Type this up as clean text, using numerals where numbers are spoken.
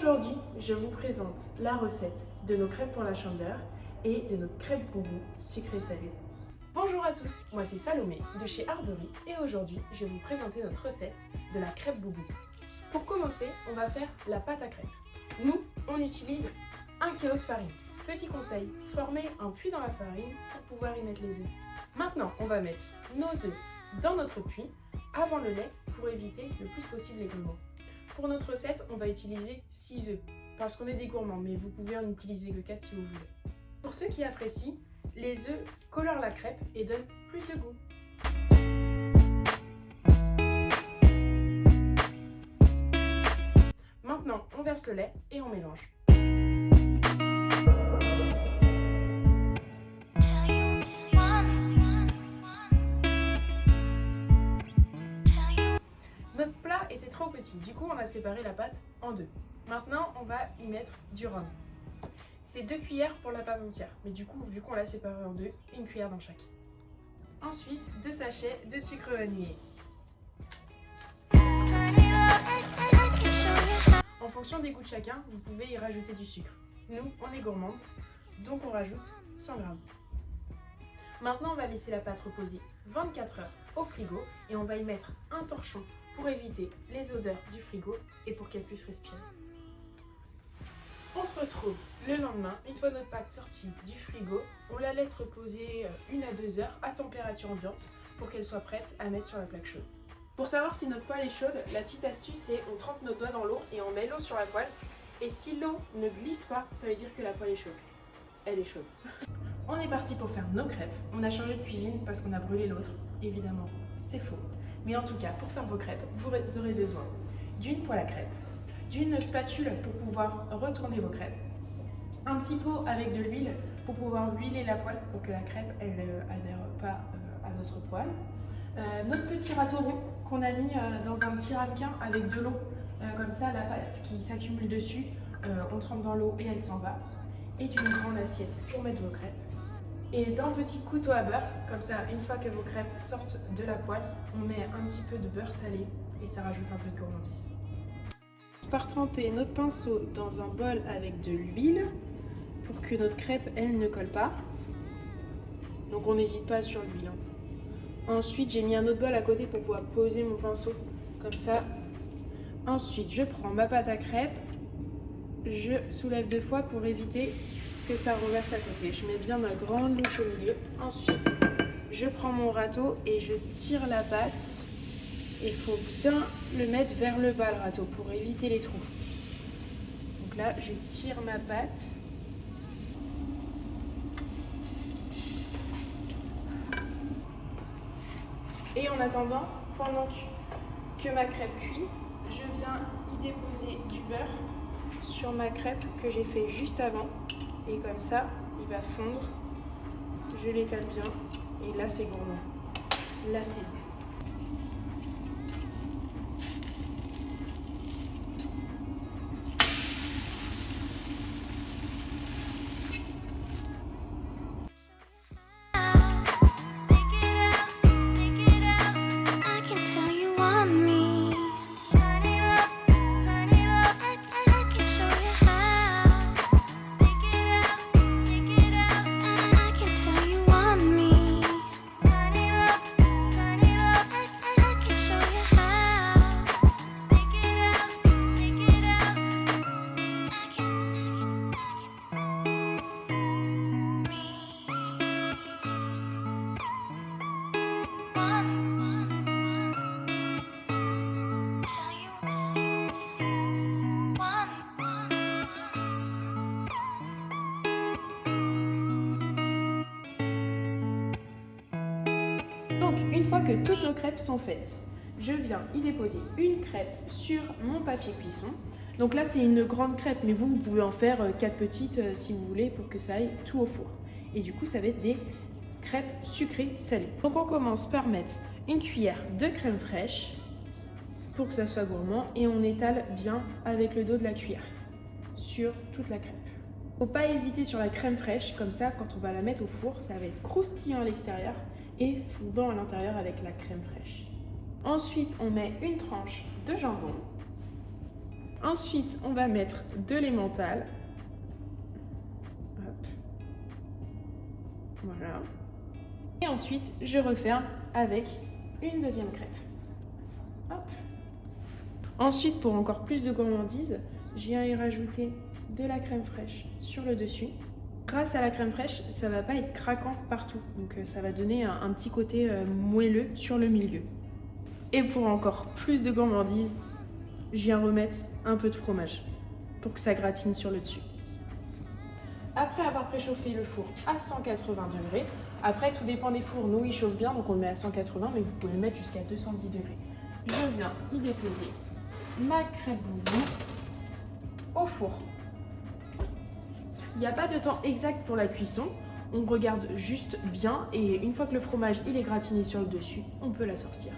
Aujourd'hui, je vous présente la recette de nos crêpes pour la chandeleur et de notre crêpe boubou sucré-salé. Bonjour à tous, moi c'est Salomé de chez Arbory et aujourd'hui je vais vous présenter notre recette de la crêpe boubou. Pour commencer, on va faire la pâte à crêpes. Nous, on utilise 1 kg de farine. Petit conseil, formez un puits dans la farine pour pouvoir y mettre les œufs. Maintenant, on va mettre nos œufs dans notre puits avant le lait pour éviter le plus possible les grumons. Pour notre recette, on va utiliser 6 œufs parce qu'on est des gourmands, mais vous pouvez en utiliser que 4 si vous voulez. Pour ceux qui apprécient, les œufs colorent la crêpe et donnent plus de goût. Maintenant, on verse le lait et on mélange. Notre plat était trop petit, du coup on a séparé la pâte en deux. Maintenant, on va y mettre du rhum. C'est 2 cuillères pour la pâte entière, mais du coup, vu qu'on l'a séparée en deux, 1 cuillère dans chaque. Ensuite, 2 sachets de sucre vanillé. En fonction des goûts de chacun, vous pouvez y rajouter du sucre. Nous, on est gourmandes, donc on rajoute 100 g. Maintenant, on va laisser la pâte reposer 24 heures au frigo et on va y mettre un torchon pour éviter les odeurs du frigo et pour qu'elle puisse respirer. On se retrouve le lendemain, une fois notre pâte sortie du frigo, on la laisse reposer 1 à 2 heures à température ambiante pour qu'elle soit prête à mettre sur la plaque chaude. Pour savoir si notre poêle est chaude, la petite astuce c'est on trempe nos doigts dans l'eau et on met l'eau sur la poêle. Et si l'eau ne glisse pas, ça veut dire que la poêle est chaude. Elle est chaude. On est parti pour faire nos crêpes. On a changé de cuisine parce qu'on a brûlé l'autre. Évidemment, c'est faux. Mais en tout cas, pour faire vos crêpes, vous aurez besoin d'une poêle à crêpes, d'une spatule pour pouvoir retourner vos crêpes, un petit pot avec de l'huile pour pouvoir huiler la poêle pour que la crêpe elle adhère pas à notre poêle, notre petit râteau rond qu'on a mis dans un petit ramequin avec de l'eau, comme ça la pâte qui s'accumule dessus, on trempe dans l'eau et elle s'en va, et d'une grande assiette pour mettre vos crêpes. Et d'un petit couteau à beurre, comme ça, une fois que vos crêpes sortent de la poêle, on met un petit peu de beurre salé et ça rajoute un peu de gourmandise. Par tremper notre pinceau dans un bol avec de l'huile pour que notre crêpe, elle, ne colle pas. Donc on n'hésite pas sur l'huile. Ensuite, j'ai mis un autre bol à côté pour pouvoir poser mon pinceau, comme ça. Ensuite, je prends ma pâte à crêpes, je soulève 2 fois pour éviter que ça reverse à côté. Je mets bien ma grande louche au milieu. Ensuite, je prends mon râteau et je tire la pâte. Il faut bien le mettre vers le bas, le râteau, pour éviter les trous. Donc là, je tire ma pâte. Et en attendant, pendant que ma crêpe cuit, je viens y déposer du beurre sur ma crêpe que j'ai fait juste avant. Et comme ça, il va fondre. Je l'étale bien. Et là, c'est gourmand. Là, c'est bon. Donc, une fois que toutes nos crêpes sont faites, je viens y déposer une crêpe sur mon papier cuisson. Donc là, c'est une grande crêpe, mais vous pouvez en faire 4 petites si vous voulez pour que ça aille tout au four. Et du coup, ça va être des crêpes sucrées salées. Donc, on commence par mettre une cuillère de crème fraîche pour que ça soit gourmand et on étale bien avec le dos de la cuillère sur toute la crêpe. Faut pas hésiter sur la crème fraîche, comme ça, quand on va la mettre au four, ça va être croustillant à l'extérieur et fondant à l'intérieur avec la crème fraîche. Ensuite, on met une tranche de jambon. Ensuite, on va mettre de l'emmental. Hop. Voilà. Et ensuite, je referme avec une deuxième crève. Hop. Ensuite, pour encore plus de gourmandise, je viens y rajouter de la crème fraîche sur le dessus. Grâce à la crème fraîche, ça ne va pas être craquant partout. Donc ça va donner un petit côté moelleux sur le milieu. Et pour encore plus de gourmandise, je viens remettre un peu de fromage pour que ça gratine sur le dessus. Après avoir préchauffé le four à 180 degrés, après tout dépend des fours, nous il chauffe bien donc on le met à 180 mais vous pouvez le mettre jusqu'à 210 degrés. Je viens y déposer ma crêpe boubou au four. Il n'y a pas de temps exact pour la cuisson, on regarde juste bien et une fois que le fromage il est gratiné sur le dessus, on peut la sortir.